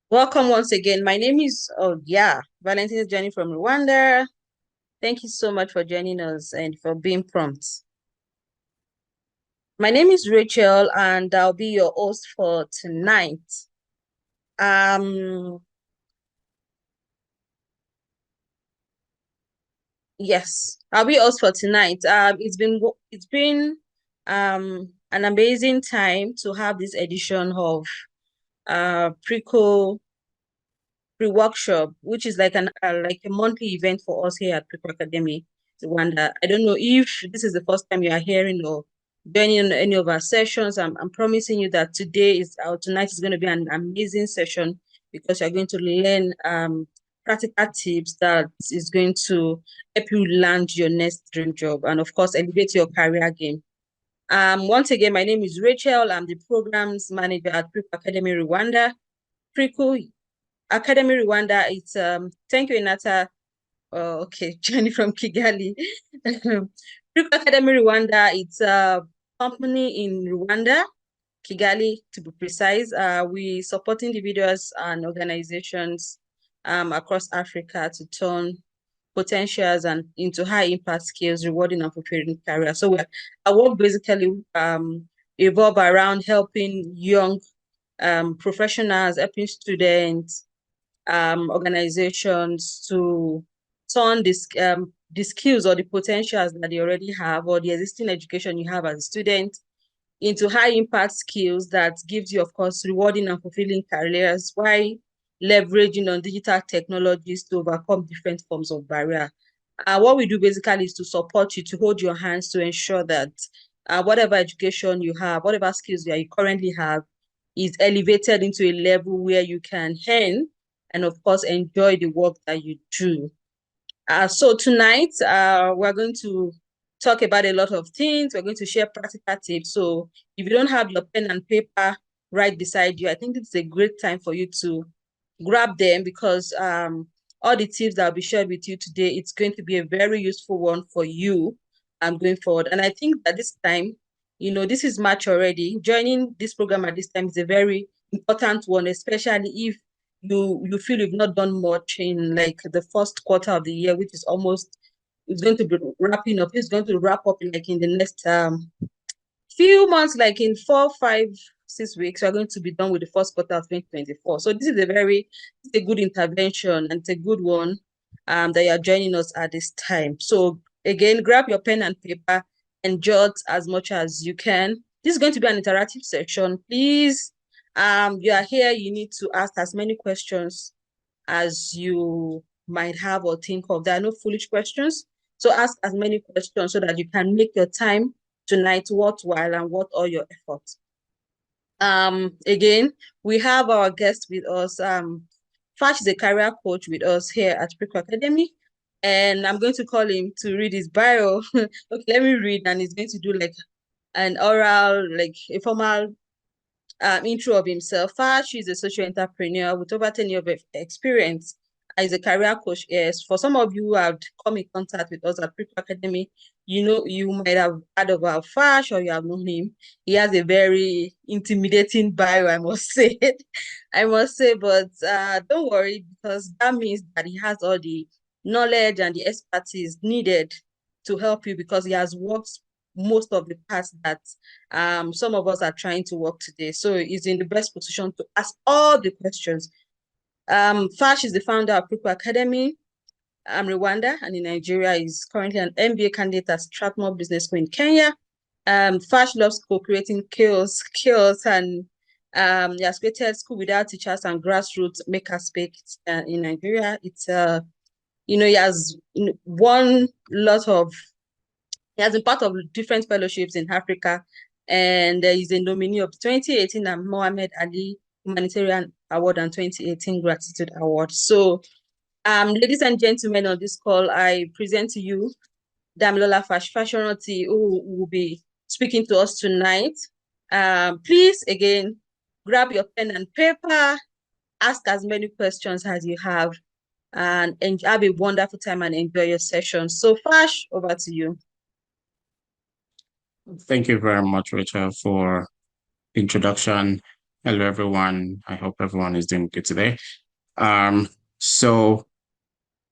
Welcome once again. My name is, Valentina joining from Rwanda. Thank you so much for joining us and for being prompt. My name is Rachel, and I'll be your host for tonight. Yes, I'll be your host for tonight. It's been an amazing time to have this edition of pre-workshop, which is like a monthly event for us here at Preco Academy, Rwanda. I don't know if this is the first time you are hearing or joining any of our sessions. I'm promising you that tonight is going to be an amazing session because you're going to learn practical tips that is going to help you land your next dream job and of course elevate your career game. Once again, my name is Rachel. I'm the programs manager at Preco Academy Rwanda. Preco Academy Rwanda, it's thank you, Inata. Okay, Jenny from Kigali. Academy Rwanda, it's a company in Rwanda, Kigali to be precise. We support individuals and organizations across Africa to turn potentials and into high impact skills, rewarding and fulfilling careers. So our work basically evolve around helping young professionals, helping students, organizations to turn the skills or the potentials that they already have or the existing education you have as a student into high impact skills that gives you, of course, rewarding and fulfilling careers while leveraging on digital technologies to overcome different forms of barrier. What we do basically is to support you, to hold your hands, to ensure that whatever education you have, whatever skills you currently have, is elevated into a level where you can earn and, of course, enjoy the work that you do. So tonight, we're going to talk about a lot of things. We're going to share practical tips. So if you don't have your pen and paper right beside you, I think it's a great time for you to grab them because all the tips that will be shared with you today, it's going to be a very useful one for you going forward. And I think that this time, this is March already. Joining this program at this time is a very important one, especially if you feel you've not done much in like the first quarter of the year, which is almost it's going to be wrapping up. It's going to wrap up in the next few months, like in 4, 5, 6 weeks. We're going to be done with the first quarter of 2024. So this is a good intervention and it's a good one that you're joining us at this time. So again, grab your pen and paper and jot as much as you can. This is going to be an interactive session. Please, you are here, you need to ask as many questions as you might have or think of. There are no foolish questions. So ask as many questions so that you can make your time tonight worthwhile and worth all your efforts. Again, we have our guest with us. Fash is a career coach with us here at Preco Academy. And I'm going to call him to read his bio. Okay, let me read, and he's going to do like an oral, like a formal intro of himself. Fash is a social entrepreneur with over 10 years of experience as a career coach. Yes, for some of you who have come in contact with us at Preco Academy, you might have heard of our Fash or you have known him. He has a very intimidating bio, I must say. I must say, but don't worry because that means that he has all the knowledge and the expertise needed to help you because he has worked most of the parts that some of us are trying to work today. So he's in the best position to ask all the questions. Fash is the founder of Preco Academy, Rwanda, and in Nigeria is currently an MBA candidate at Strathmore Business School in Kenya. Fash loves co-creating skills and he has created School Without Teachers and Grassroots Makerspace in Nigeria. It's he has won lot of he has been part of different fellowships in Africa, and he's a nominee of 2018 and Mohammed Ali Humanitarian Award and 2018 Gratitude Award. So, ladies and gentlemen, on this call, I present to you Damilola Fasoranti, who will be speaking to us tonight. Please, again, grab your pen and paper, ask as many questions as you have, and have a wonderful time and enjoy your session. So, Fash, over to you. Thank you very much, Rachel, for introduction. Hello, everyone. I hope everyone is doing good today. Um, so,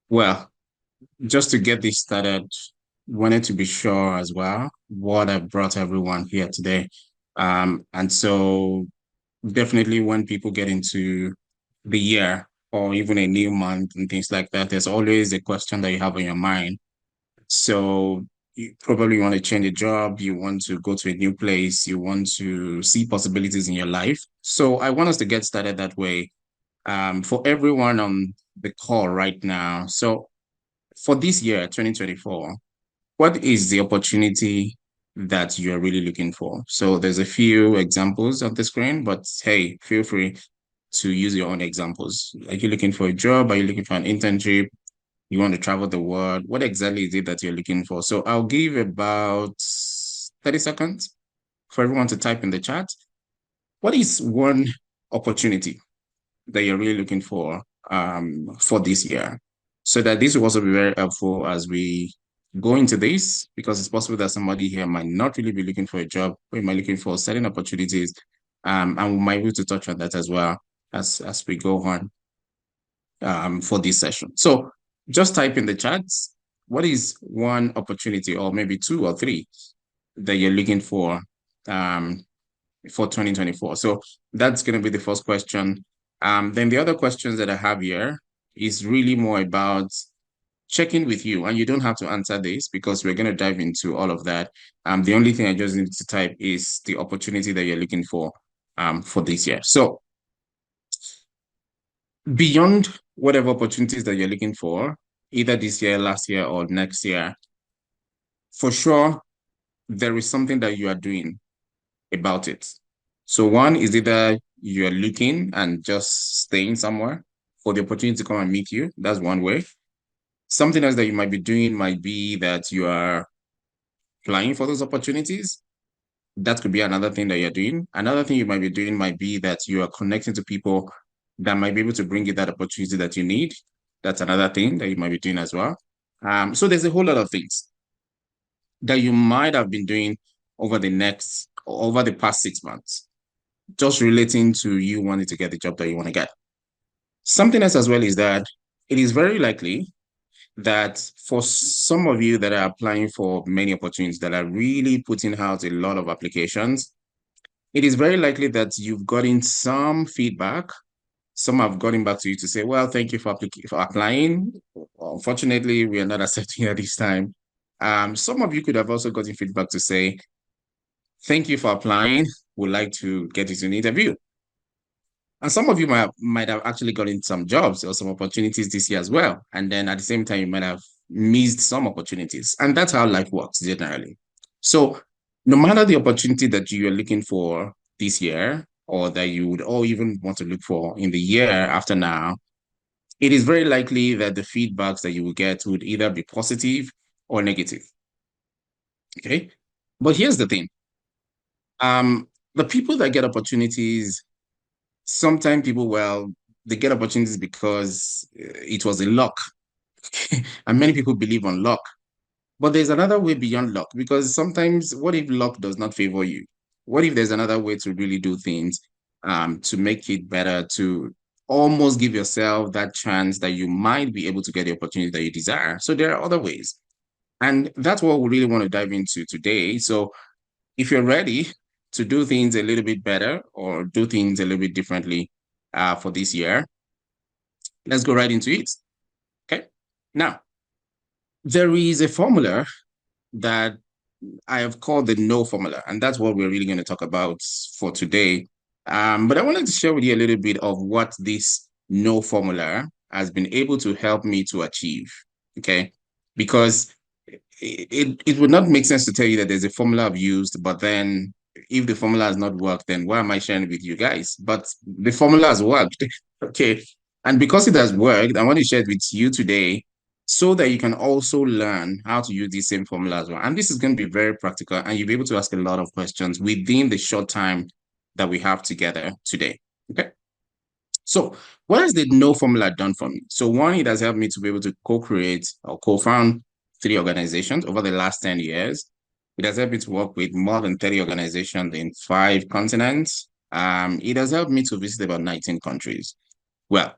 well, just to get this started, wanted to be sure as well what I brought everyone here today. And so definitely when people get into the year or even a new month and things like that, there's always a question that you have on your mind. So you probably want to change a job, you want to go to a new place, you want to see possibilities in your life. So I want us to get started that way for everyone on the call right now. So for this year, 2024, what is the opportunity that you're really looking for? So there's a few examples on the screen, but hey, feel free to use your own examples. Are you looking for a job? Are you looking for an internship? You want to travel the world? What exactly is it that you're looking for? So I'll give about 30 seconds for everyone to type in the chat. What is one opportunity that you're really looking for this year? So that this will also be very helpful as we go into this, because it's possible that somebody here might not really be looking for a job, but might be looking for certain opportunities. And we might be able to touch on that as well as we go on for this session. So just type in the chats, what is one opportunity or maybe two or three that you're looking um, for 2024? So that's going to be the first question. Then the other questions that I have here is really more about checking with you, and you don't have to answer this because we're going to dive into all of that. The only thing I just need to type is the opportunity that you're looking for this year. So beyond whatever opportunities that you're looking for, either this year, last year, or next year, for sure, there is something that you are doing about it. So one is either you're looking and just staying somewhere for the opportunity to come and meet you. That's one way. Something else that you might be doing might be that you are applying for those opportunities. That could be another thing that you're doing. Another thing you might be doing might be that you are connecting to people that might be able to bring you that opportunity that you need. That's another thing that you might be doing as well. So there's a whole lot of things that you might have been doing over the past 6 months, just relating to you wanting to get the job that you want to get. Something else as well is that it is very likely that for some of you that are applying for many opportunities, that are really putting out a lot of applications, it is very likely that you've gotten some feedback. Some have gotten back to you to say, well, thank you for applying. Unfortunately, we are not accepting you at this time. Some of you could have also gotten feedback to say, thank you for applying. Would like to get you to an interview. And some of you might have actually gotten some jobs or some opportunities this year as well. And then at the same time, you might have missed some opportunities. And that's how life works generally. So no matter the opportunity that you are looking for this year, or that you would or even want to look for in the year after now, it is very likely that the feedbacks that you will get would either be positive or negative. Okay. But here's the thing. The people that get opportunities, sometimes people, well, they get opportunities because it was a luck. And many people believe on luck. But there's another way beyond luck, because sometimes what if luck does not favor you? What if there's another way to really do things to make it better, to almost give yourself that chance that you might be able to get the opportunity that you desire? So there are other ways. And that's what we really want to dive into today. So if you're ready to do things a little bit better or do things a little bit differently for this year, let's go right into it. Okay. Now, there is a formula that I have called the no formula, and that's what we're really going to talk about for today. But I wanted to share with you a little bit of what this no formula has been able to help me to achieve. Okay. Because it would not make sense to tell you that there's a formula I've used, but then if the formula has not worked, then why am I sharing it with you guys? But the formula has worked. Okay. And because it has worked, I want to share it with you today so that you can also learn how to use these same formula as well. And this is going to be very practical, and you'll be able to ask a lot of questions within the short time that we have together today. Okay. So what has the no formula done for me? So one, it has helped me to be able to co-create or co-found 3 organizations over the last 10 years. It has helped me to work with more than 30 organizations in 5 continents. It has helped me to visit about 19 countries. Well,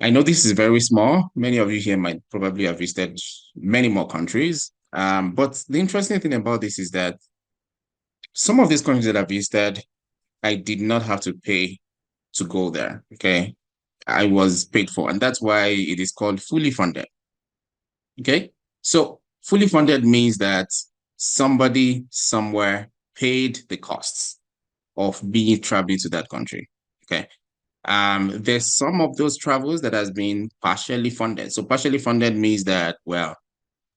I know this is very small. Many of you here might probably have visited many more countries. But the interesting thing about this is that some of these countries that I visited, I did not have to pay to go there. Okay. I was paid for, and that's why it is called fully funded. Okay. So fully funded means that somebody somewhere paid the costs of being traveling to that country. Okay. There's some of those travels that has been partially funded. So partially funded means that, well,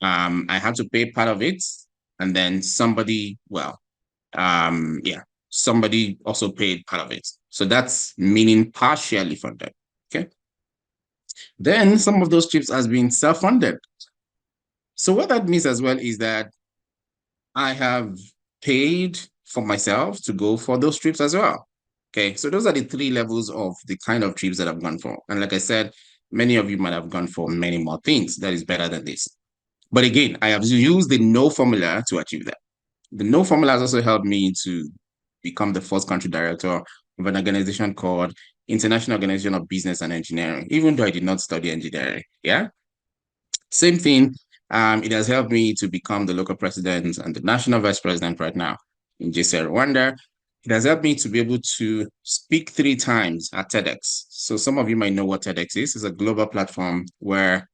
I had to pay part of it, and then somebody, well, yeah, somebody also paid part of it. So that's meaning partially funded. Okay. Then some of those trips has been self-funded. So what that means as well is that I have paid for myself to go for those trips as well. Okay, so those are the three levels of the kind of trips that I've gone for. And like I said, many of you might have gone for many more things that is better than this. But again, I have used the no formula to achieve that. The no formula has also helped me to become the first country director of an organization called International Organization of Business and Engineering, even though I did not study engineering. Yeah. Same thing. It has helped me to become the local president and the national vice president right now in JC Rwanda. It has helped me to be able to speak 3 times at TEDx. So some of you might know what TEDx is. It's a global platform where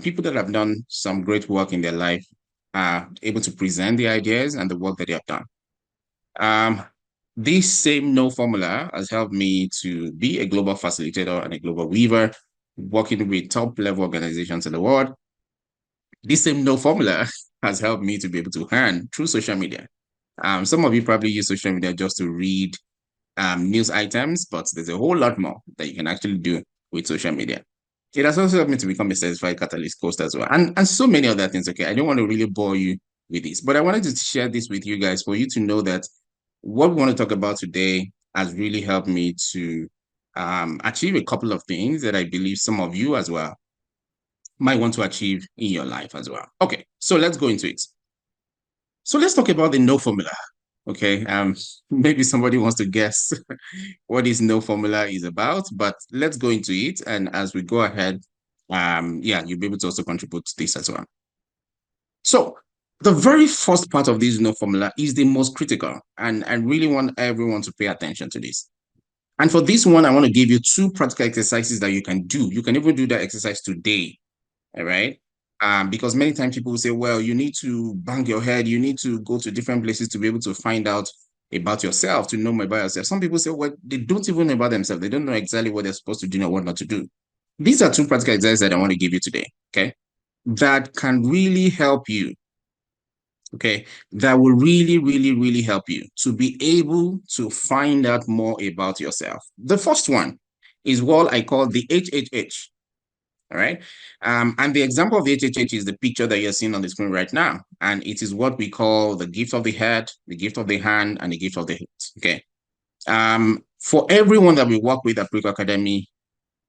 people that have done some great work in their life are able to present the ideas and the work that they have done. This same no formula has helped me to be a global facilitator and a global weaver, working with top level organizations in the world. This same no formula has helped me to be able to earn through social media. Some of you probably use social media just to read news items, but there's a whole lot more that you can actually do with social media. It has also helped me to become a certified catalyst coach as well, and so many other things. Okay, I don't want to really bore you with this, but I wanted to share this with you guys for you to know that what we want to talk about today has really helped me to achieve a couple of things that I believe some of you as well might want to achieve in your life as well. Okay, so let's go into it. So let's talk about the no formula. Okay, maybe somebody wants to guess what this no formula is about, but let's go into it. And as we go ahead, yeah, you'll be able to also contribute to this as well. So the very first part of this no formula is the most critical, and I really want everyone to pay attention to this. And for this one, I want to give you 2 practical exercises that you can do. You can even do that exercise today. All right. Because many times people will say, well, you need to bang your head, you need to go to different places to be able to find out about yourself, to know more about yourself. Some people say, well, they don't even know about themselves. They don't know exactly what they're supposed to do or what not to do. These are 2 practical exercises that I want to give you today, okay? That can really help you, okay? That will really, really, really help you to be able to find out more about yourself. The first one is what I call the HHH. All right. And the example of the HHH is the picture that you're seeing on the screen right now. And it is what we call the gift of the head, the gift of the hand, and the gift of the head. Okay. For everyone that we work with at Preco Academy,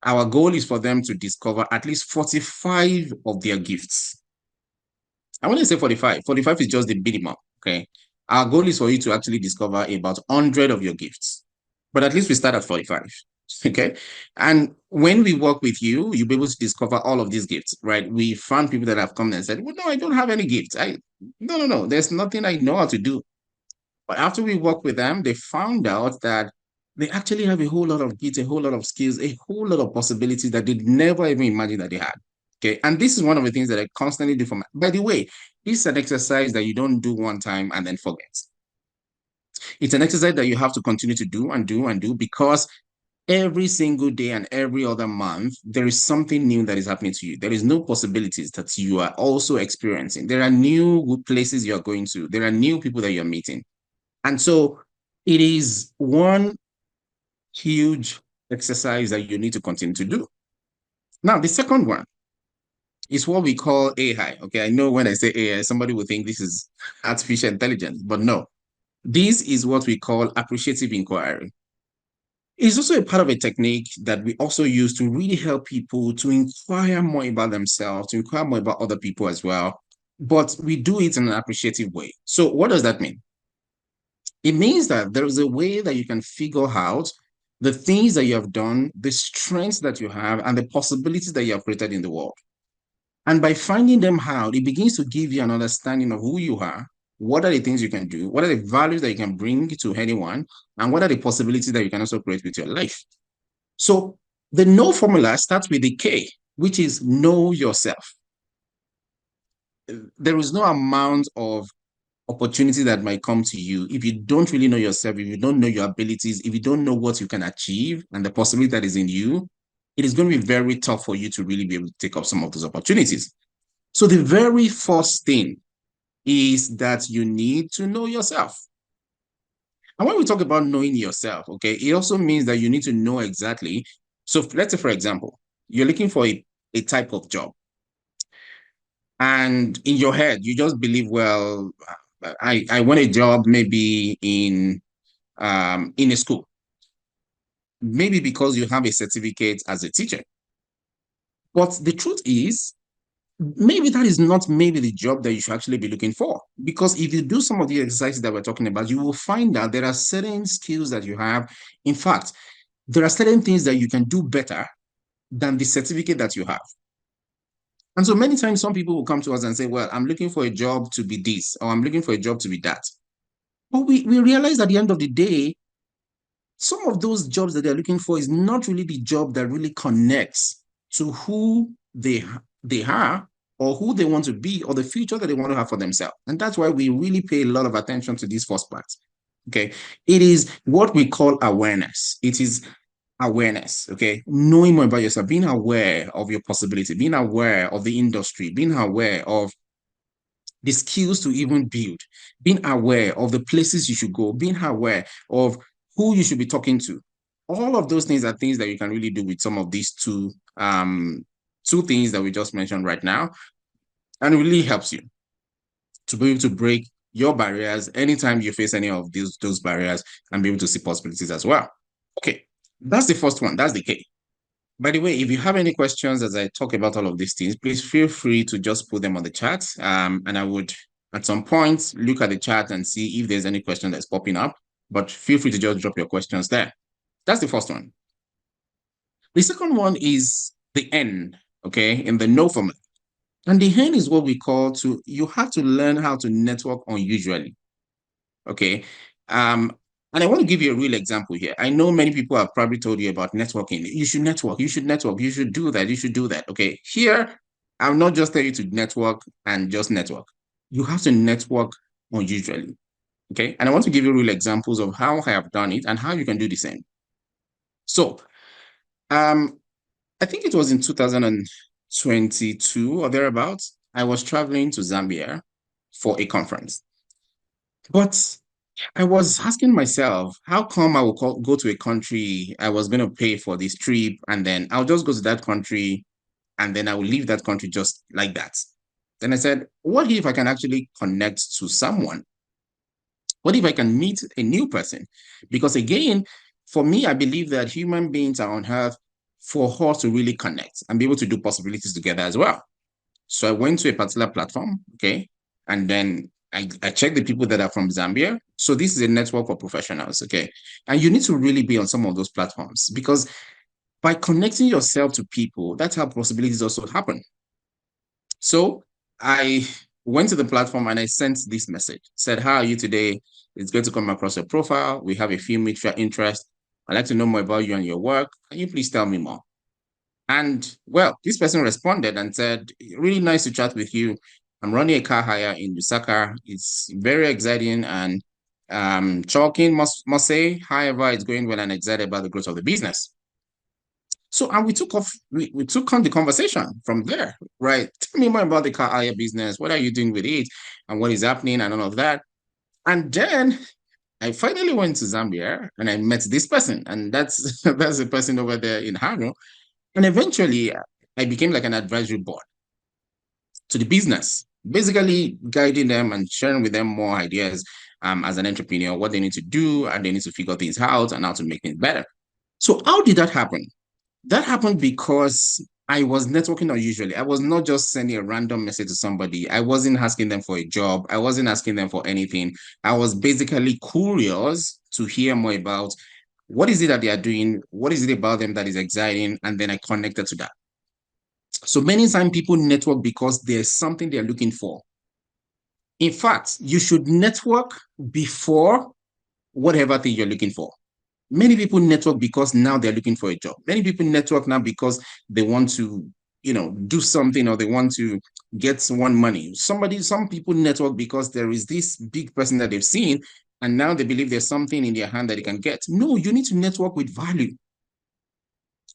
our goal is for them to discover at least 45 of their gifts. I want to say 45. 45 is just the minimum. Okay. Our goal is for you to actually discover about 100 of your gifts. But at least we start at 45. Okay. And when we work with you, you'll be able to discover all of these gifts, right? We found people that have come and said, well, no, I don't have any gifts. No. There's nothing I know how to do. But after we work with them, they found out that they actually have a whole lot of gifts, a whole lot of skills, a whole lot of possibilities that they'd never even imagined that they had. Okay. And this is one of the things that I constantly do for my, by the way, this is an exercise that you don't do one time and then forget. It's an exercise that you have to continue to do and do and do because every single day and every other month, there is something new that is happening to you. There is no possibilities that you are also experiencing. There are new places you're going to. There are new people that you're meeting. And so it is one huge exercise that you need to continue to do. Now, the second one is what we call AI. Okay, I know when I say AI, somebody will think this is artificial intelligence, but no. This is what we call appreciative inquiry. It's also a part of a technique that we also use to really help people to inquire more about themselves, to inquire more about other people as well. But we do it in an appreciative way. So what does that mean? It means that there is a way that you can figure out the things that you have done, the strengths that you have, and the possibilities that you have created in the world. And by finding them out, it begins to give you an understanding of who you are, what are the things you can do, what are the values that you can bring to anyone, and what are the possibilities that you can also create with your life. So the know formula starts with the K, which is know yourself. There is no amount of opportunity that might come to you if you don't really know yourself, if you don't know your abilities, if you don't know what you can achieve and the possibility that is in you, it is going to be very tough for you to really be able to take up some of those opportunities. So the very first thing is that you need to know yourself. And when we talk about knowing yourself, okay, it also means that you need to know exactly. So let's say, for example, you're looking for a type of job. And in your head, you just believe, well, I want a job maybe in a school, maybe because you have a certificate as a teacher. But the truth is, maybe that is not maybe the job that you should actually be looking for. Because if you do some of the exercises that we're talking about, you will find that there are certain skills that you have. In fact, there are certain things that you can do better than the certificate that you have. And so many times, some people will come to us and say, well, I'm looking for a job to be this, or I'm looking for a job to be that. But we realize at the end of the day, some of those jobs that they're looking for is not really the job that really connects to who they are or who they want to be or the future that they want to have for themselves. And that's why we really pay a lot of attention to this first part. Okay. It is what we call awareness. It is awareness. Okay. Knowing more about yourself, being aware of your possibility, being aware of the industry, being aware of the skills to even build, being aware of the places you should go, being aware of who you should be talking to. All of those things are things that you can really do with some of these two things that we just mentioned right now, and it really helps you to be able to break your barriers anytime you face any of those barriers and be able to see possibilities as well. Okay, that's the first one. That's the key. By the way, if you have any questions as I talk about all of these things, please feel free to just put them on the chat. And I would, at some point, look at the chat and see if there's any question that's popping up. But feel free to just drop your questions there. That's the first one. The second one is the N, okay, in the no format. And the N is what we call you have to learn how to network unusually, okay? And I want to give you a real example here. I know many people have probably told you about networking. You should network, you should network, you should do that, you should do that. Okay, here, I'm not just telling you to network and just network. You have to network unusually. Okay, and I want to give you real examples of how I have done it and how you can do the same. So, I think it was in 2022 or thereabouts, I was traveling to Zambia for a conference. But I was asking myself, how come I will go to a country I was going to pay for this trip, and then I'll just go to that country, and then I will leave that country just like that? Then I said, what if I can actually connect to someone? What if I can meet a new person? Because again, for me, I believe that human beings are on earth for us to really connect and be able to do possibilities together as well. So I went to a particular platform, okay, and then I checked the people that are from Zambia. So this is a network of professionals, okay, and you need to really be on some of those platforms because by connecting yourself to people, that's how possibilities also happen. So I went to the platform and I sent this message, said, how are you today? It's good to come across your profile. We have a few mutual interests. I'd like to know more about you and your work. Can you please tell me more? And well, this person responded and said, really nice to chat with you. I'm running a car hire in Lusaka. It's very exciting and shocking, must say. However, it's going well and excited about the growth of the business. So, and we took on the conversation from there, right? Tell me more about the car hire business. What are you doing with it? And what is happening and all of that. And then I finally went to Zambia and I met this person. And that's that's the person over there in Hano. And eventually, I became like an advisory board to the business, basically guiding them and sharing with them more ideas as an entrepreneur, what they need to do, and they need to figure things out and how to make things better. So, how did that happen? That happened because I was networking unusually. I was not just sending a random message to somebody. I wasn't asking them for a job. I wasn't asking them for anything. I was basically curious to hear more about what is it that they are doing? What is it about them that is exciting? And then I connected to that. So many times people network because there's something they're looking for. In fact, you should network before whatever thing you're looking for. Many people network because now they're looking for a job. Many people network now because they want to, do something, or they want to get someone money. Some people network because there is this big person that they've seen, and now they believe there's something in their hand that they can get. No, you need to network with value.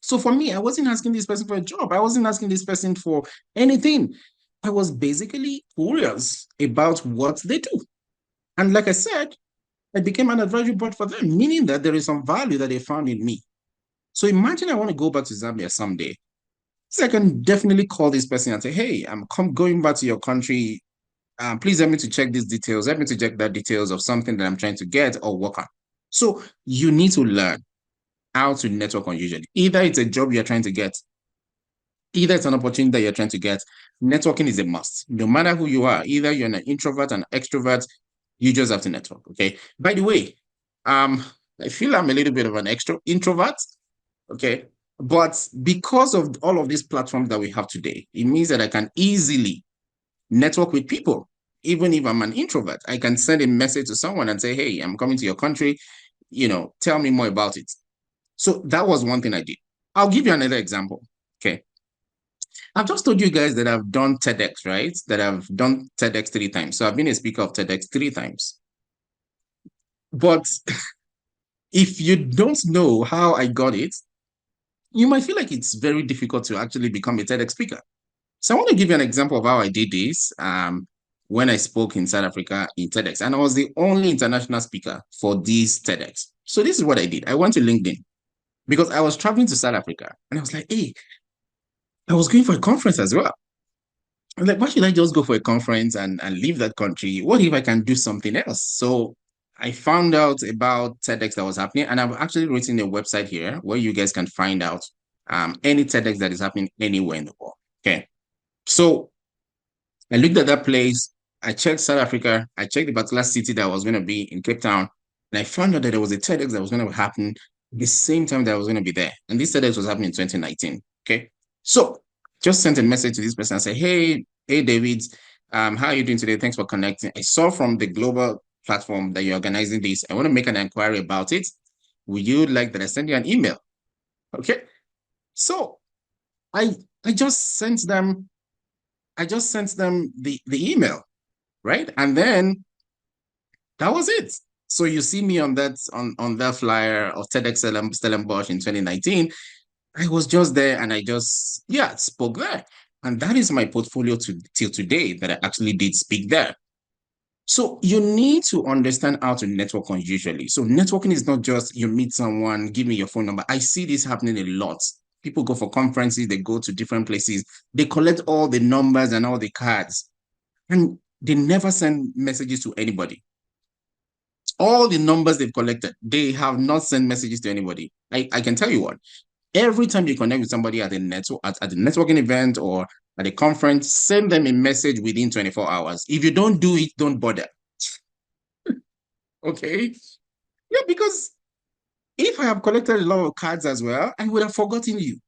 So for me, I wasn't asking this person for a job. I wasn't asking this person for anything. I was basically curious about what they do. And like I said, I became an advisory board for them, meaning that there is some value that they found in me. So imagine I want to go back to Zambia someday. So I can definitely call this person and say, hey, going back to your country. Please help me to check these details. Help me to check that details of something that I'm trying to get or work on. So you need to learn how to network unusually. Either it's a job you're trying to get, either it's an opportunity that you're trying to get. Networking is a must. No matter who you are, either you're an introvert, an extrovert, you just have to network. Okay. By the way, I feel I'm a little bit of an extra introvert. Okay. But because of all of these platforms that we have today, it means that I can easily network with people. Even if I'm an introvert, I can send a message to someone and say, hey, I'm coming to your country, tell me more about it. So that was one thing I did. I'll give you another example. Okay. I've just told you guys that I've done TEDx, right? That I've done TEDx 3 times. So I've been a speaker of TEDx 3 times. But if you don't know how I got it, you might feel like it's very difficult to actually become a TEDx speaker. So I want to give you an example of how I did this when I spoke in South Africa in TEDx. And I was the only international speaker for this TEDx. So this is what I did. I went to LinkedIn because I was traveling to South Africa and I was like, hey, I was going for a conference as well. I was like, why should I just go for a conference and leave that country? What if I can do something else? So I found out about TEDx that was happening, and I've actually written a website here where you guys can find out any TEDx that is happening anywhere in the world. Okay. So I looked at that place. I checked South Africa. I checked the particular city that was going to be in Cape Town. And I found out that there was a TEDx that was going to happen the same time that I was going to be there. And this TEDx was happening in 2019. Okay. So just sent a message to this person and said, hey, David, how are you doing today? Thanks for connecting. I saw from the global platform that you're organizing this. I want to make an inquiry about it. Would you like that I send you an email? Okay. So I I just sent them the email, right? And then that was it. So you see me on that flyer of TEDx Stellenbosch in 2019. I was just there and I just spoke there. And that is my portfolio till today that I actually did speak there. So you need to understand how to network unusually. So networking is not just you meet someone, give me your phone number. I see this happening a lot. People go for conferences, they go to different places, they collect all the numbers and all the cards, and they never send messages to anybody. All the numbers they've collected, they have not sent messages to anybody. I can tell you what, every time you connect with somebody at a networking event or at a conference, send them a message within 24 hours. If you don't do it, don't bother. Okay. Yeah, because if I have collected a lot of cards as well, I would have forgotten you.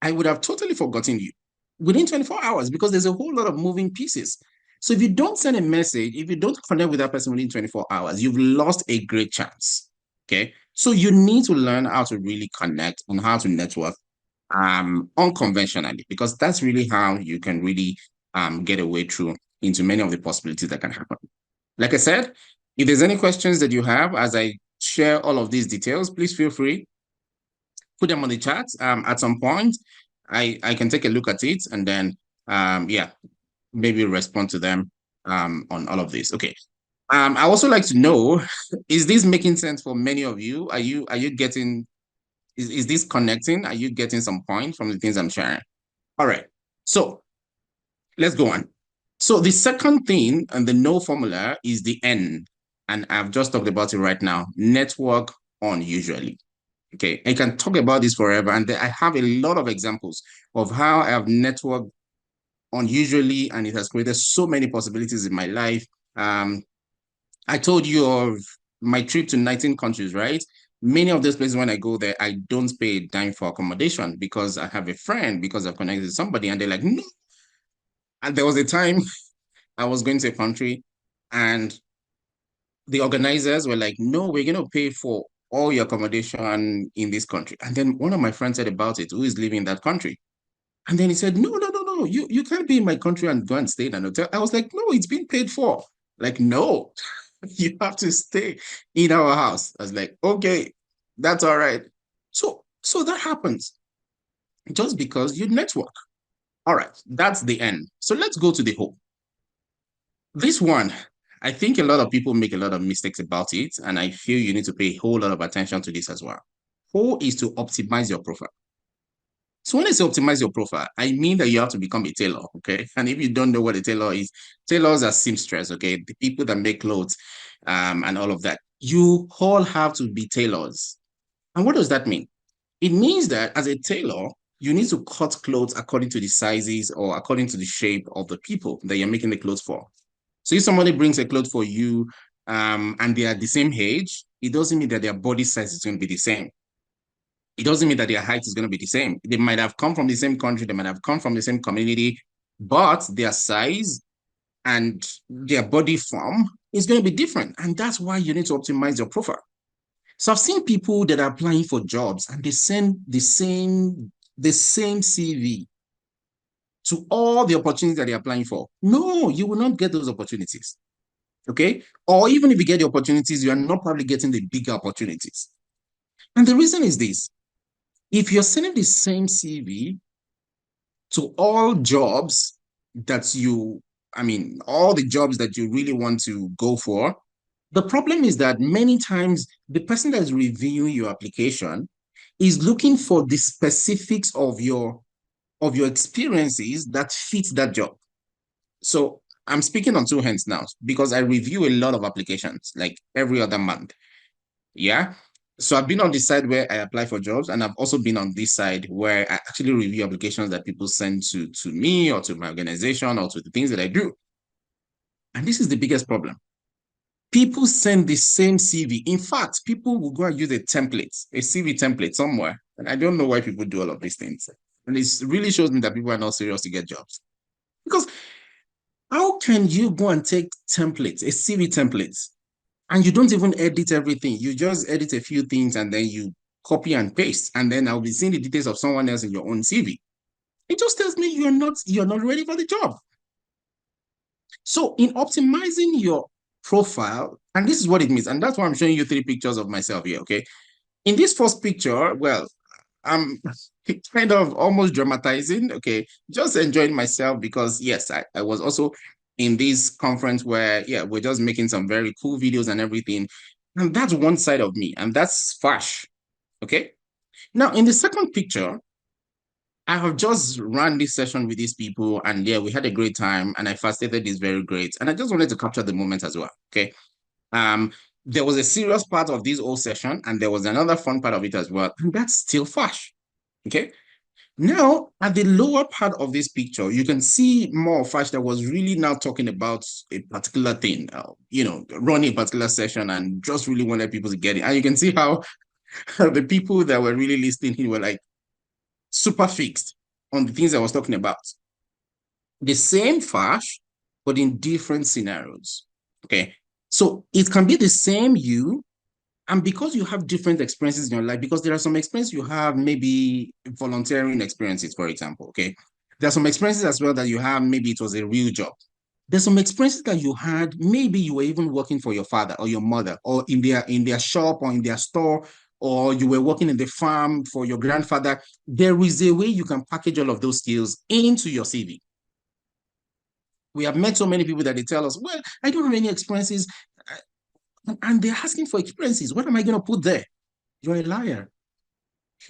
I would have totally forgotten you within 24 hours because there's a whole lot of moving pieces. So if you don't send a message, if you don't connect with that person within 24 hours, you've lost a great chance. Okay. So you need to learn how to really connect and how to network unconventionally, because that's really how you can really get a way through into many of the possibilities that can happen. Like I said, if there's any questions that you have as I share all of these details, please feel free, put them on the chat. At some point, I can take a look at it and then maybe respond to them on all of this. Okay. I also like to know, is this making sense for many of you? Are you getting, is this connecting? Are you getting some points from the things I'm sharing? All right. So let's go on. So the second thing and the no formula is the N. And I've just talked about it right now. Network unusually. Okay, I can talk about this forever, and I have a lot of examples of how I have networked unusually, and it has created so many possibilities in my life. Um, I told you of my trip to 19 countries, right? Many of those places, when I go there, I don't pay a dime for accommodation because I have a friend, because I've connected with somebody, and they're like, no. And there was a time I was going to a country, and the organizers were like, no, we're going to pay for all your accommodation in this country. And then one of my friends said about it, who is living in that country. And then he said, no, no, no, no, you can't be in my country and go and stay in an hotel. I was like, no, it's been paid for. Like, no, you have to stay in our house. I was like, okay, that's all right. So that happens just because you network. All right, that's the end. So let's go to the hope. This one, I think a lot of people make a lot of mistakes about it, and I feel you need to pay a whole lot of attention to this as well. Who is to optimize your profile? So when I say optimize your profile, I mean that you have to become a tailor, okay? And if you don't know what a tailor is, tailors are seamstress, okay? The people that make clothes and all of that. You all have to be tailors. And what does that mean? It means that as a tailor, you need to cut clothes according to the sizes or according to the shape of the people that you're making the clothes for. So if somebody brings a clothes for you and they are the same age, it doesn't mean that their body size is going to be the same. It doesn't mean that their height is going to be the same. They might have come from the same country, they might have come from the same community, but their size and their body form is going to be different. And that's why you need to optimize your profile. So I've seen people that are applying for jobs and they send the same CV to all the opportunities that they're applying for. No, you will not get those opportunities. Okay. Or even if you get the opportunities, you are not probably getting the bigger opportunities. And the reason is this: if you're sending the same CV to all jobs that all the jobs that you really want to go for, the problem is that many times the person that is reviewing your application is looking for the specifics of your experiences that fit that job. So I'm speaking on two hands now because I review a lot of applications like every other month. Yeah. So I've been on this side where I apply for jobs, and I've also been on this side where I actually review applications that people send to me or to my organization or to the things that I do. And this is the biggest problem. People send the same CV. In fact, people will go and use a CV template somewhere. And I don't know why people do all of these things. And it really shows me that people are not serious to get jobs. Because how can you go and take templates, a CV template, and you don't even edit everything? You just edit a few things and then you copy and paste. And then I'll be seeing the details of someone else in your own CV. It just tells me you're not ready for the job. So in optimizing your profile, and this is what it means, and that's why I'm showing you three pictures of myself here, okay? In this first picture, well, I'm kind of almost dramatizing, okay? Just enjoying myself because, yes, I was also in this conference where, yeah, we're just making some very cool videos and everything. And that's one side of me, and that's Fash, okay? Now, in the second picture, I have just run this session with these people, and yeah, we had a great time, and I facilitated this very great. And I just wanted to capture the moment as well. Okay. Um, there was a serious part of this whole session, and there was another fun part of it as well. And that's still Fash. Okay. Now, at the lower part of this picture, you can see more Fash that was really now talking about a particular thing, running a particular session and just really wanted people to get it. And you can see how the people that were really listening were like super fixed on the things I was talking about. The same Fash, but in different scenarios. Okay. So it can be the same you, and because you have different experiences in your life, because there are some experiences you have, maybe volunteering experiences, for example. Okay. There are some experiences as well that you have, maybe it was a real job. There's some experiences that you had, maybe you were even working for your father or your mother, or in their shop or in their store, or you were working in the farm for your grandfather. There is a way you can package all of those skills into your CV. We have met so many people that they tell us, well, I don't have any experiences. And they're asking for experiences. What am I going to put there? You're a liar.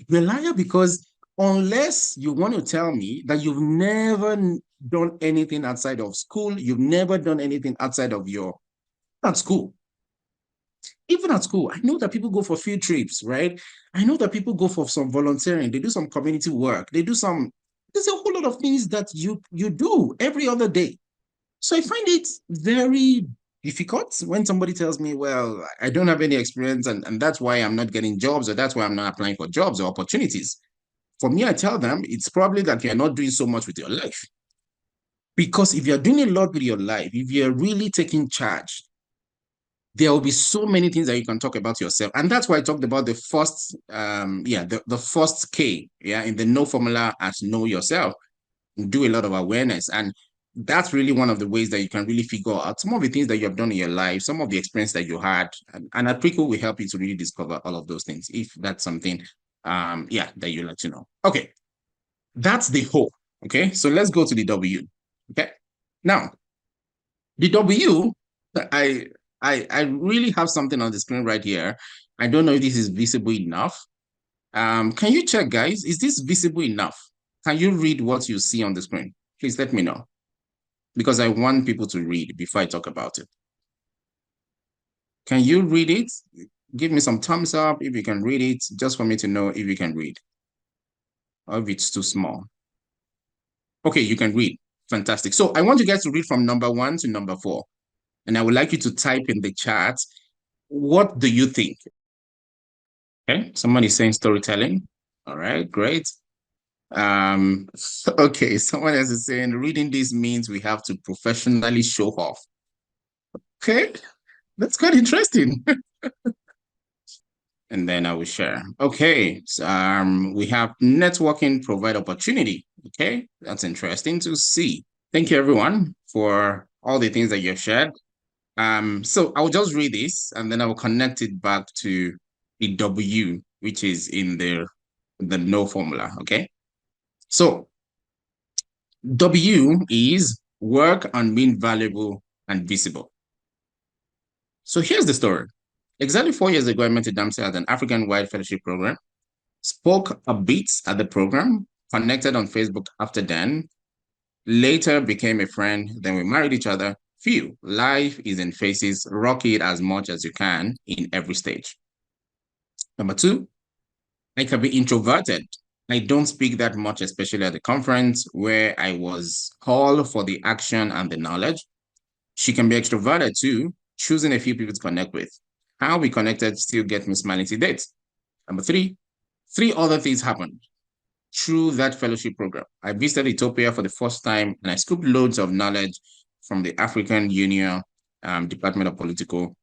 You're a liar because unless you want to tell me that you've never done anything outside of school, you've never done anything outside of your at school. Even at school, I know that people go for field trips, right? I know that people go for some volunteering, they do some community work, there's a whole lot of things that you do every other day. So I find it very difficult when somebody tells me, well, I don't have any experience and that's why I'm not getting jobs or that's why I'm not applying for jobs or opportunities. For me, I tell them it's probably that you're not doing so much with your life. Because if you're doing a lot with your life, if you're really taking charge, there will be so many things that you can talk about yourself. And that's why I talked about the first, the first K, in the no formula at know yourself. Do a lot of awareness. And that's really one of the ways that you can really figure out some of the things that you have done in your life, some of the experience that you had. And at Preco, we help you to really discover all of those things, if that's something, that you like to know. Okay, that's the whole. Okay, so let's go to the W. Okay, now the W, I I really have something on the screen right here. I don't know if this is visible enough. Can you check, guys? Is this visible enough? Can you read what you see on the screen? Please let me know because I want people to read before I talk about it. Can you read it? Give me some thumbs up if you can read it, just for me to know if you can read or if it's too small. Okay, you can read. Fantastic. So I want you guys to read from number 1 to number 4. And I would like you to type in the chat, what do you think? Okay, someone is saying storytelling. All right, great. Okay, someone else is saying reading this means we have to professionally show off. Okay, that's quite interesting. And then I will share. Okay, so, we have networking provide opportunity. Okay, that's interesting to see. Thank you, everyone, for all the things that you've shared. So I'll just read this and then I will connect it back to the W, which is in the no formula. Okay. So W is work on being valuable and visible. So here's the story. Exactly 4 years ago, I met a damsel at an African-wide fellowship program, spoke a bit at the program, connected on Facebook after then, later became a friend, then we married each other. Phew, life is in phases, rock it as much as you can in every stage. Number 2, I can be introverted. I don't speak that much, especially at the conference where I was called for the action and the knowledge. She can be extroverted too, choosing a few people to connect with. How we connected still get me smiling to dates. Number 3, 3 other things happened through that fellowship program. I visited Ethiopia for the first time and I scooped loads of knowledge from the African Union Department of Political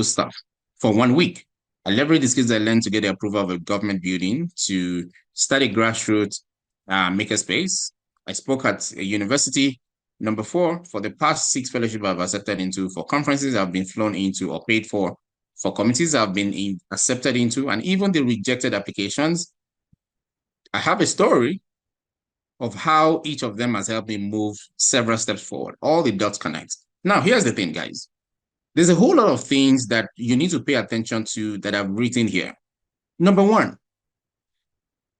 stuff for 1 week. I leveraged the skills I learned to get the approval of a government building to start a grassroots makerspace. I spoke at a university. Number 4, for the past 6 fellowships I've accepted into, for conferences I've been flown into or paid for committees I've been accepted into, and even the rejected applications, I have a story of how each of them has helped me move several steps forward. All the dots connect. Now, here's the thing, guys. There's a whole lot of things that you need to pay attention to that I've written here. Number 1,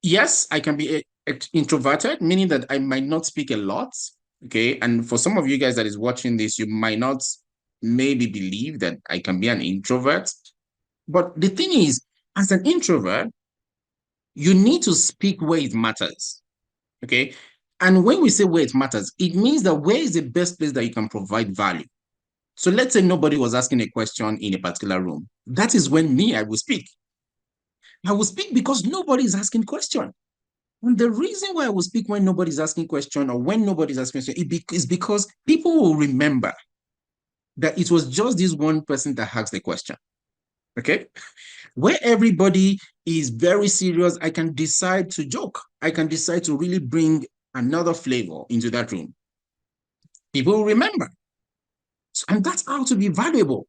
yes, I can be introverted, meaning that I might not speak a lot. Okay. And for some of you guys that is watching this, you might not maybe believe that I can be an introvert. But the thing is, as an introvert, you need to speak where it matters. Okay. And when we say where it matters, it means that where is the best place that you can provide value? So let's say nobody was asking a question in a particular room. That is when I will speak. I will speak because nobody is asking question. And the reason why I will speak when nobody's asking question or when nobody's asking question is because people will remember that it was just this one person that asked the question. Okay? Where everybody is very serious, I can decide to joke. I can decide to really bring another flavor into that room. People will remember. And that's how to be valuable.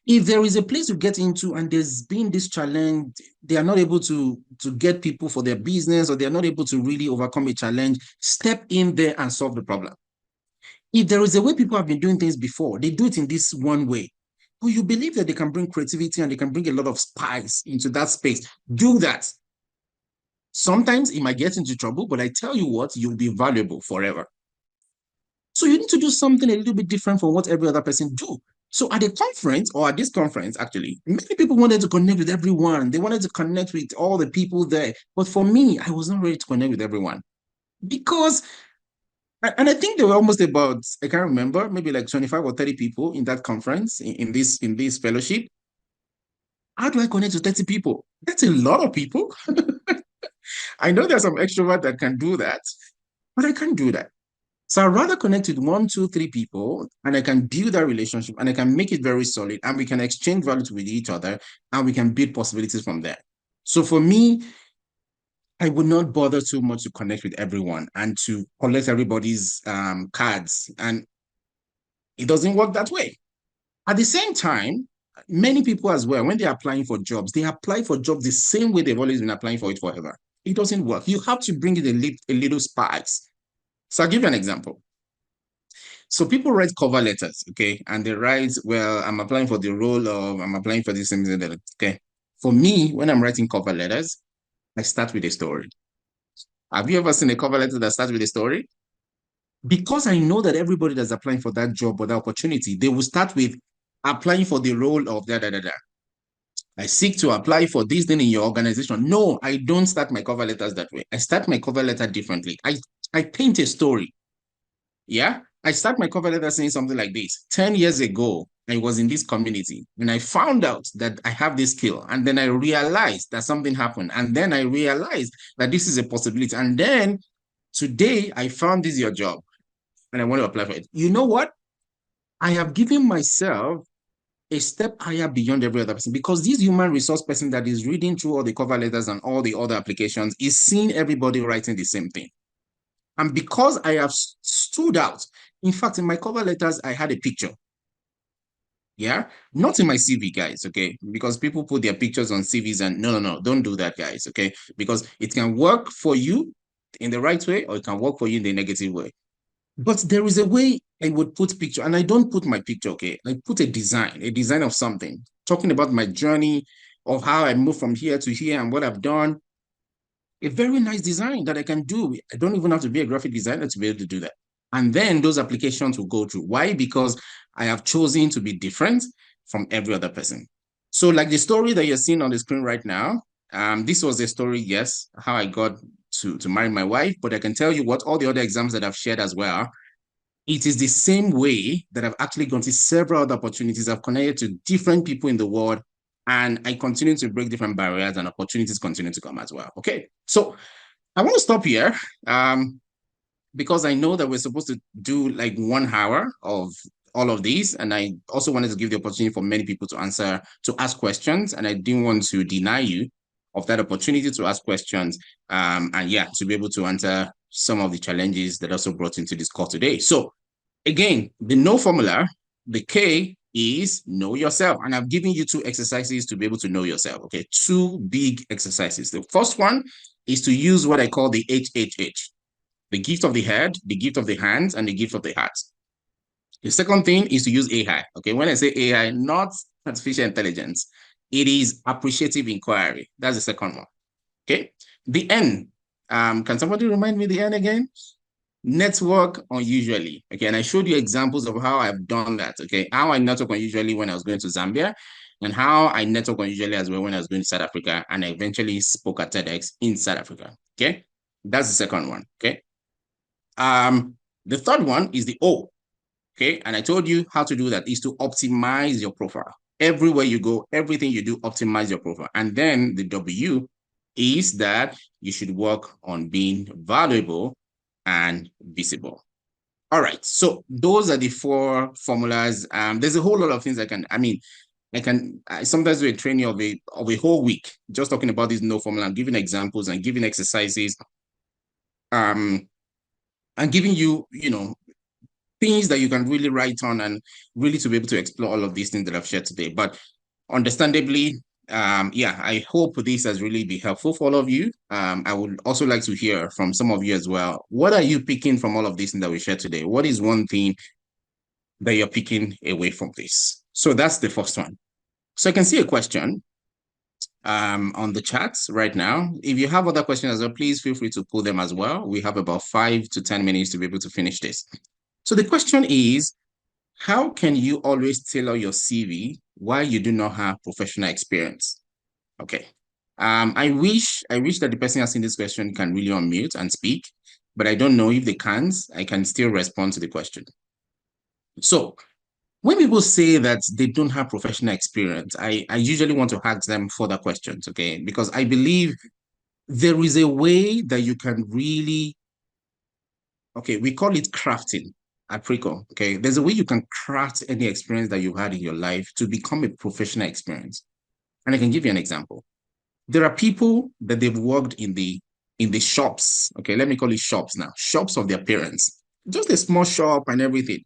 If there is a place to get into and there's been this challenge, they are not able to get people for their business or they're not able to really overcome a challenge, step in there and solve the problem. If there is a way people have been doing things before, they do it in this one way. But you believe that they can bring creativity and they can bring a lot of spice into that space. Do that. Sometimes it might get into trouble, but I tell you what, you'll be valuable forever. So you need to do something a little bit different from what every other person do. So at the conference, or at this conference, actually, many people wanted to connect with everyone. They wanted to connect with all the people there. But for me, I was not ready to connect with everyone because, and I think there were almost about, I can't remember, maybe like 25 or 30 people in that conference, in this fellowship. How do I connect to 30 people? That's a lot of people. I know there's some extrovert that can do that, but I can't do that. So I'd rather connect with one, two, three people, and I can build that relationship and I can make it very solid and we can exchange values with each other and we can build possibilities from there. So for me, I would not bother too much to connect with everyone and to collect everybody's cards. And it doesn't work that way. At the same time, many people as well, when they're applying for jobs, they apply for jobs the same way they've always been applying for it forever. It doesn't work. You have to bring it a little spice. So I'll give you an example. So people write cover letters, okay? And they write, well, I'm applying for the role of, I'm applying for this, and that, okay? For me, when I'm writing cover letters, I start with a story. Have you ever seen a cover letter that starts with a story? Because I know that everybody that's applying for that job or that opportunity, they will start with applying for the role of da da da da. I seek to apply for this thing in your organization. No, I don't start my cover letters that way. I start my cover letter differently. I paint a story. Yeah. I start my cover letter saying something like this. 10 years ago, I was in this community and I found out that I have this skill. And then I realized that something happened. And then I realized that this is a possibility. And then today I found this your job and I want to apply for it. You know what? I have given myself a step higher beyond every other person because this human resource person that is reading through all the cover letters and all the other applications is seeing everybody writing the same thing. And because I have stood out, in fact, in my cover letters, I had a picture. Yeah, not in my CV, guys. Okay, because people put their pictures on CVs and no, no, no, don't do that, guys. Okay, because it can work for you in the right way or it can work for you in the negative way. But there is a way I would put picture, and I don't put my picture, okay? I put a design of something, talking about my journey of how I moved from here to here and what I've done. A very nice design that I can do. I don't even have to be a graphic designer to be able to do that. And then those applications will go through. Why? Because I have chosen to be different from every other person. So like the story that you're seeing on the screen right now, this was a story, yes, how I got to marry my wife, but I can tell you what all the other exams that I've shared as well, it is the same way that I've actually gone to several other opportunities. I've connected to different people in the world and I continue to break different barriers and opportunities continue to come as well. Okay. So I want to stop here because I know that we're supposed to do like 1 hour of all of these. And I also wanted to give the opportunity for many people to ask questions. And I didn't want to deny you of that opportunity to ask questions. And yeah, to be able to answer some of the challenges that also brought into this call today. So again, the no formula, the K is know yourself. And I've given you 2 exercises to be able to know yourself. Okay, 2 big exercises. The first one is to use what I call the HHH, the gift of the head, the gift of the hands, and the gift of the heart. The second thing is to use AI. Okay, when I say AI, not artificial intelligence, it is appreciative inquiry. That's the second one. Okay, the N. Can somebody remind me the N again? Network unusually. Okay, and I showed you examples of how I've done that. Okay, how I network unusually when I was going to Zambia, and how I network unusually as well when I was going to South Africa, and I eventually spoke at TEDx in South Africa. Okay, that's the second one. Okay, the third one is the O. Okay, and I told you how to do that is to optimize your profile. Everywhere you go, everything you do, optimize your profile. And then the W is that you should work on being valuable and visible. All right, so those are the 4 formulas. There's a whole lot of things I sometimes do a training of a whole week just talking about this no formula, and giving examples and giving exercises, and giving you, things that you can really write on and really to be able to explore all of these things that I've shared today. But understandably, yeah, I hope this has really been helpful for all of you. I would also like to hear from some of you as well. What are you picking from all of this that we shared today? What is one thing that you're picking away from this? So that's the first one. So I can see a question on the chat right now. If you have other questions as well, please feel free to pull them as well. We have about 5 to 10 minutes to be able to finish this. So the question is, How can you always tailor your CV while you do not have professional experience? Okay. I wish that the person asking this question can really unmute and speak, but I don't know if they can't. I can still respond to the question. So when people say that they don't have professional experience, I usually want to ask them further questions, okay? Because I believe there is a way that you can really, okay, we call it crafting at Preco, okay? There's a way you can craft any experience that you've had in your life to become a professional experience. And I can give you an example. There are people that they've worked in the shops, okay? Let me call it shops now, shops of their parents, just a small shop and everything.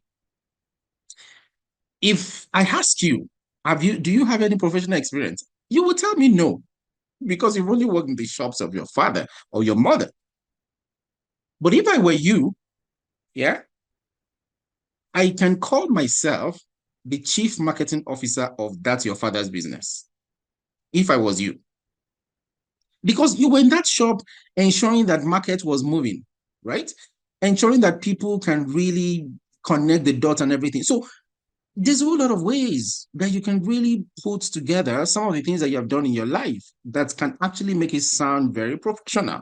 If I ask you, do you have any professional experience? You will tell me no, because you've only worked in the shops of your father or your mother. But if I were you, yeah, I can call myself the chief marketing officer of that your father's business. If I was you, because you were in that shop ensuring that market was moving, right? Ensuring that people can really connect the dots and everything. So there's a whole lot of ways that you can really put together some of the things that you have done in your life that can actually make it sound very professional.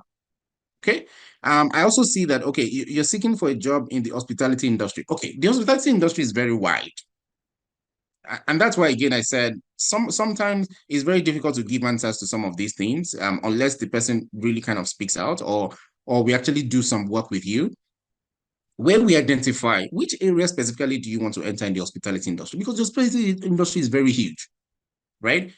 Okay. I also see that, okay, you're seeking for a job in the hospitality industry. Okay. The hospitality industry is very wide. And that's why, again, I said sometimes it's very difficult to give answers to some of these things unless the person really kind of speaks out or we actually do some work with you where we identify which area specifically do you want to enter in the hospitality industry, because the hospitality industry is very huge, right?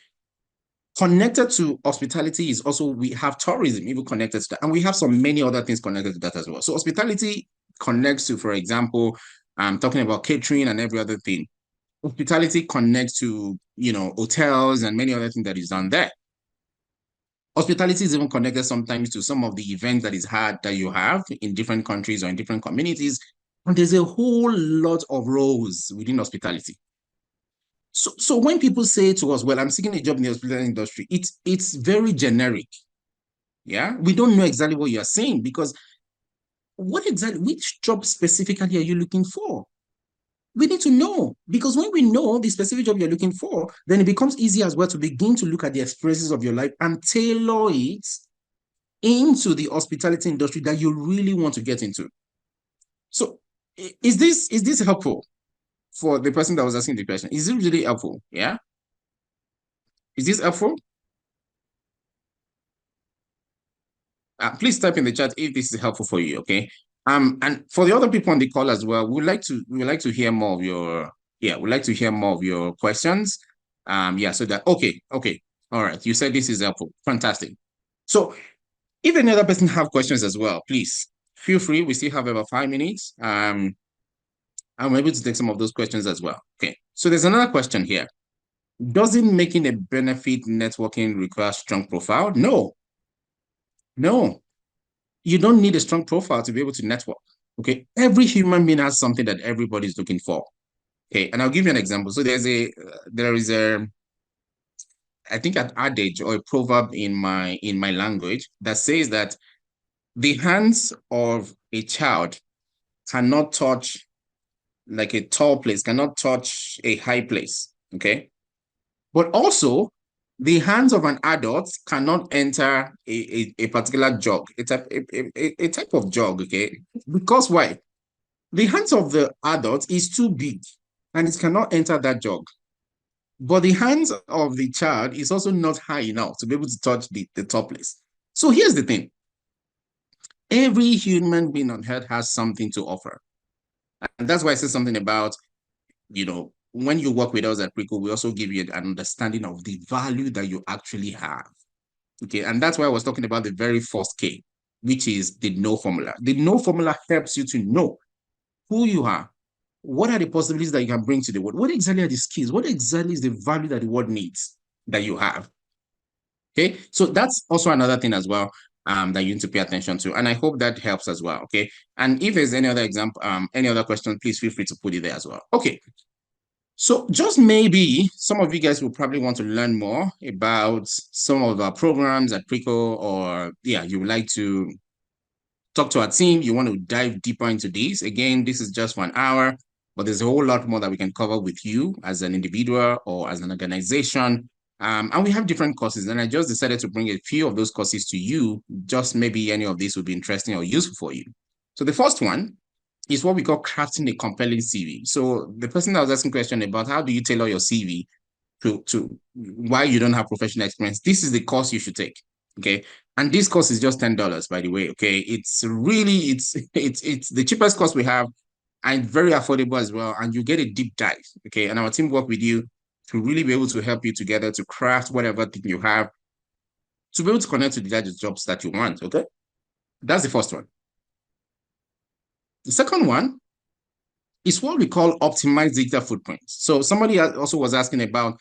Connected to hospitality is also, we have tourism even connected to that, and we have some many other things connected to that as well. So hospitality connects to, for example, talking about catering and every other thing. Hospitality connects to, hotels and many other things that is done there. Hospitality is even connected sometimes to some of the events that is had that you have in different countries or in different communities. And there's a whole lot of roles within hospitality. So when people say to us, well, I'm seeking a job in the hospitality industry, it's very generic. Yeah. We don't know exactly what you're saying, because which job specifically are you looking for? We need to know, because when we know the specific job you're looking for, then it becomes easy as well to begin to look at the experiences of your life and tailor it into the hospitality industry that you really want to get into. So is this helpful for the person that was asking the question? Is it really helpful? Yeah. Is this helpful? Please type in the chat if this is helpful for you. Okay. And for the other people on the call as well, we would like to hear more of your, yeah, we'd like to hear more of your questions. Yeah, so that, okay. All right. You said this is helpful. Fantastic. So if any other person have questions as well, please feel free. We still have about 5 minutes. I'm able to take some of those questions as well. Okay. So there's another question here. Doesn't making a benefit networking require strong profile? No, no. You don't need a strong profile to be able to network. Okay. Every human being has something that everybody's looking for. Okay. And I'll give you an example. So there is a, I think an adage or a proverb in my language that says that the hands of a child cannot touch, like a tall place, cannot touch a high place. Okay. But also, the hands of an adult cannot enter a particular jog, a type of jog, okay? Because why? The hands of the adult is too big and it cannot enter that jog. But the hands of the child is also not high enough to be able to touch the top place. So here's the thing. Every human being on earth has something to offer. And that's why I said something about, when you work with us at Preco, we also give you an understanding of the value that you actually have. Okay, and that's why I was talking about the very first K, which is the no formula. The no formula helps you to know who you are. What are the possibilities that you can bring to the world? What exactly are the skills? What exactly is the value that the world needs that you have? Okay, so that's also another thing as well that you need to pay attention to. And I hope that helps as well. Okay, and if there's any other example, any other question, please feel free to put it there as well. Okay, so just maybe some of you guys will probably want to learn more about some of our programs at Preco, or yeah, you would like to talk to our team, you want to dive deeper into this. Again, this is just for an hour. but there's a whole lot more that we can cover with you as an individual or as an organization. And we have different courses, and I just decided to bring a few of those courses to you. Just maybe any of these would be interesting or useful for you. So the first one is what we call crafting a compelling CV. So the person that was asking question about how do you tailor your CV to why you don't have professional experience, this is the course you should take. Okay. And this course is just $10, by the way. Okay. It's really, it's the cheapest course we have and very affordable as well. And you get a deep dive. Okay. And our team work with you to really be able to help you together to craft whatever thing you have to be able to connect to the jobs that you want. Okay. That's the first one. The second one is what we call optimized digital footprints. So somebody also was asking about,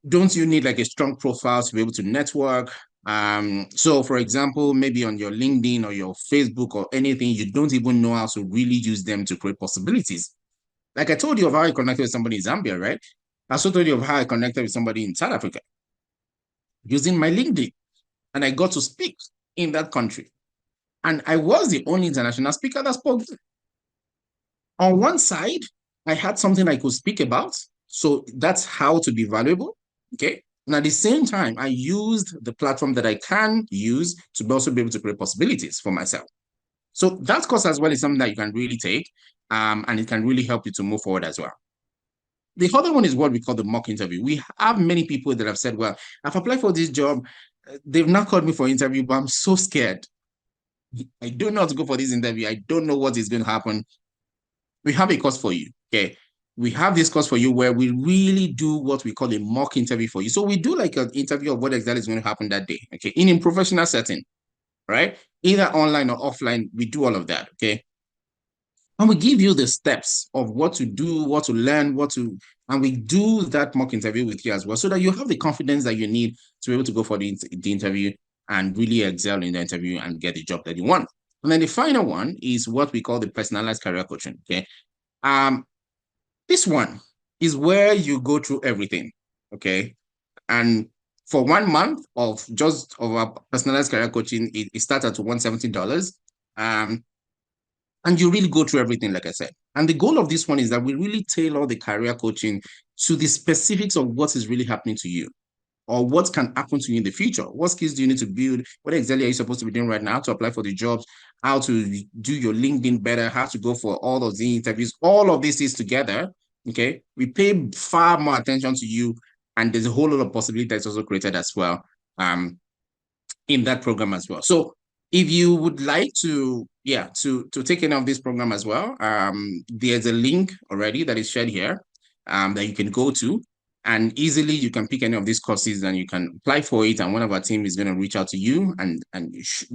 don't you need like a strong profile to be able to network? So for example, maybe on your LinkedIn or your Facebook or anything, you don't even know how to really use them to create possibilities. Like I told you of how I connected with somebody in Zambia, right? I also told you of how I connected with somebody in South Africa using my LinkedIn. And I got to speak in that country. And I was the only international speaker that spoke. On one side, I had something I could speak about. So that's how to be valuable. Okay. And at the same time, I used the platform that I can use to also be able to create possibilities for myself. So that course as well is something that you can really take, and it can really help you to move forward as well. The other one is what we call the mock interview. We have many people that have said, well, I've applied for this job. They've not called me for interview, but I'm so scared. I don't know how to go for this interview. I don't know what is going to happen. We have a course for you. Okay. We have this course for you where we really do what we call a mock interview for you. So we do like an interview of what exactly is going to happen that day. Okay. In a professional setting, right? Either online or offline, we do all of that. Okay. And we give you the steps of what to do, what to learn, and we do that mock interview with you as well, so that you have the confidence that you need to be able to go for the interview and really excel in the interview and get the job that you want. And then the final one is what we call the personalized career coaching. Okay. This one is where you go through everything. Okay. And for 1 month of just of our personalized career coaching, it starts at $170. And you really go through everything, like I said. And the goal of this one is that we really tailor the career coaching to the specifics of what is really happening to you or what can happen to you in the future. What skills do you need to build? What exactly are you supposed to be doing right now? How to apply for the jobs, how to do your LinkedIn better, how to go for all of the interviews, all of this is together. Okay. We pay far more attention to you. And there's a whole lot of possibility that's also created as well. In that program as well. So if you would like to, to take any of this program as well, there's a link already that is shared here that you can go to, and easily you can pick any of these courses and you can apply for it, and one of our team is going to reach out to you and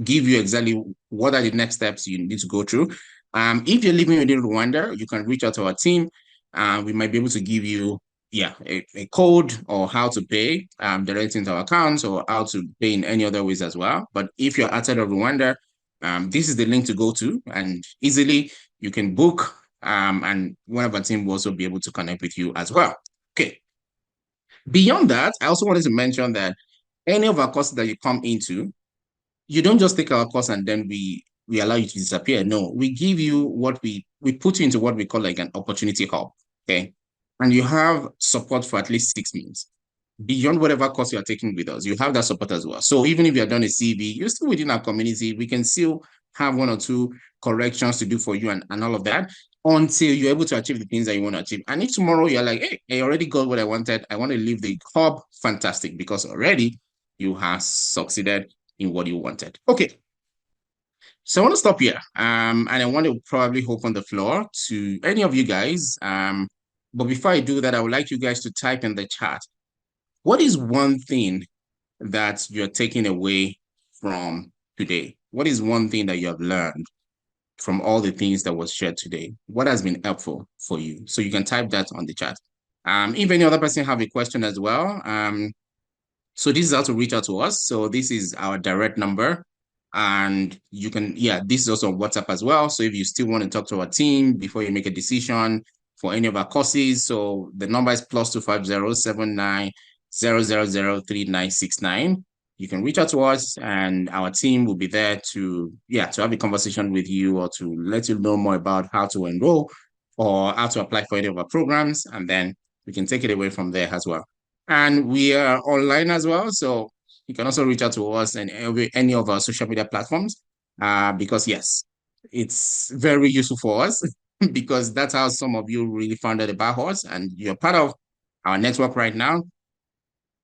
give you exactly what are the next steps you need to go through. If you're living within Rwanda, you can reach out to our team. We might be able to give you a code or how to pay directly into our accounts or how to pay in any other ways as well. But if you're outside of Rwanda, this is the link to go to, and easily you can book, and one of our team will also be able to connect with you as well. Okay. Beyond that, I also wanted to mention that any of our courses that you come into, you don't just take our course and then we allow you to disappear. No, we give you we put you into what we call like an opportunity hub. Okay. And you have support for at least 6 months. Beyond whatever course you are taking with us, you have that support as well. So even if you are done a CV, you're still within our community. We can still have one or two corrections to do for you and all of that until you're able to achieve the things that you want to achieve. And if tomorrow you're like, hey, I already got what I wanted, I want to leave the hub, fantastic, because already you have succeeded in what you wanted. Okay. So I want to stop here. And I want to probably open the floor to any of you guys. But before I do that, I would like you guys to type in the chat. What is one thing that you're taking away from today? What is one thing that you have learned from all the things that was shared today? What has been helpful for you? So you can type that on the chat. If any other person have a question as well, so this is how to reach out to us. So this is our direct number. And you can, this is also on WhatsApp as well. So if you still want to talk to our team before you make a decision for any of our courses, so the number is +2507900003969. You can reach out to us and our team will be there to have a conversation with you or to let you know more about how to enroll or how to apply for any of our programs, and then we can take it away from there as well. And we are online as well, so you can also reach out to us in any of our social media platforms, because yes, it's very useful for us because that's how some of you really found out about us, and you're part of our network right now.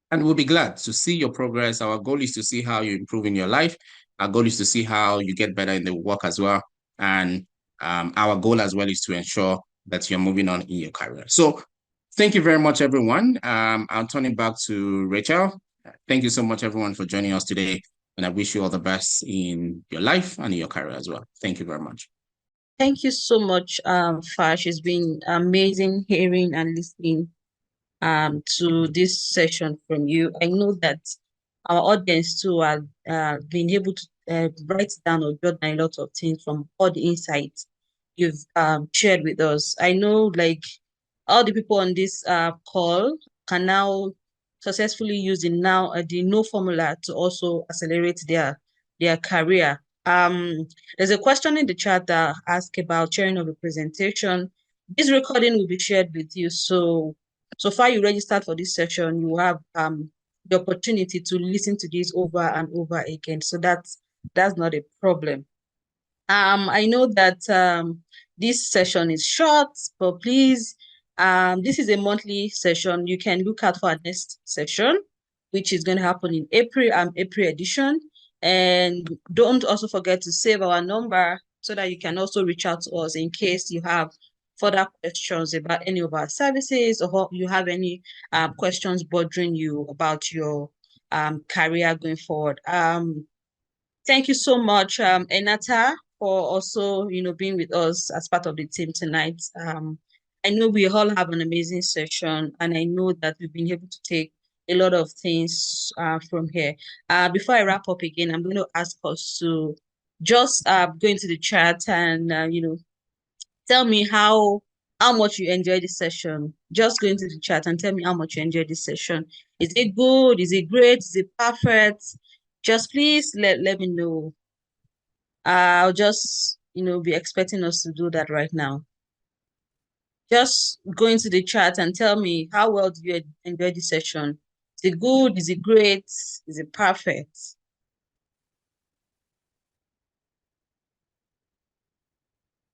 And we'll be glad to see your progress. Our goal is to see how you improve in your life. Our goal is to see how you get better in the work as well. And our goal as well is to ensure that you're moving on in your career. So thank you very much, everyone. I'll turn it back to Rachel. Thank you so much, everyone, for joining us today. And I wish you all the best in your life and in your career as well. Thank you very much. Thank you so much, Fash. It's been amazing hearing and listening to this session from you. I know that our audience too are being able to write down or jot down a lot of things from all the insights you've shared with us. I know like all the people on this call can now successfully use the no formula to also accelerate their career. There's a question in the chat that asks about sharing of a presentation. This recording will be shared with you. So far you registered for this session, you have the opportunity to listen to this over and over again. So that's not a problem. I know that this session is short, but please, this is a monthly session. You can look out for our next session, which is going to happen in April edition. And don't also forget to save our number so that you can also reach out to us in case you have further questions about any of our services, or you have any questions bothering you about your career going forward. Thank you so much, Enata, for also, being with us as part of the team tonight. I know we all have an amazing session, and I know that we've been able to take a lot of things from here. Before I wrap up again, I'm going to ask us to just go into the chat and, tell me how much you enjoyed the session. Just go into the chat and tell me how much you enjoyed this session. Is it good? Is it great? Is it perfect? Just please let me know. I'll just, be expecting us to do that right now. Just go into the chat and tell me how well do you enjoy the session. Is it good? Is it great? Is it perfect?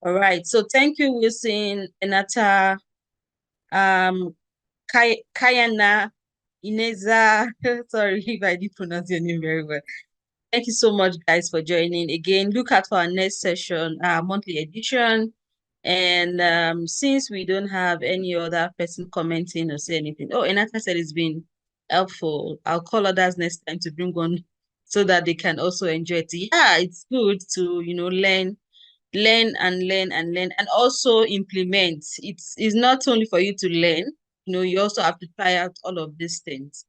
All right. So thank you, Wilson, Enata, Kayana, Ineza. Sorry if I didn't pronounce your name very well. Thank you so much, guys, for joining. Again, look out for our next session, monthly edition. And since we don't have any other person commenting or say anything, Enata said it's been helpful. I'll call others next time to bring one so that they can also enjoy it. Yeah, it's good to, learn and learn and learn and also implement. It's not only for you to learn, you also have to try out all of these things.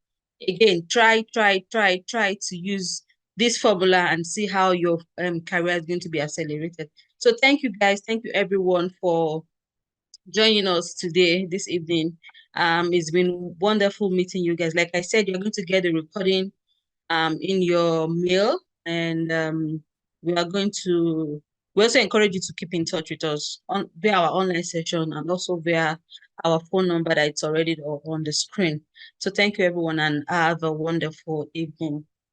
Again, try to use this formula and see how your career is going to be accelerated. So thank you, guys. Thank you, everyone, for joining us today, this evening. It's been wonderful meeting you guys. Like I said, you're going to get the recording in your mail, and we are going to we also encourage you to keep in touch with us via our online session and also via our phone number that it's already on the screen. So thank you, everyone, and have a wonderful evening.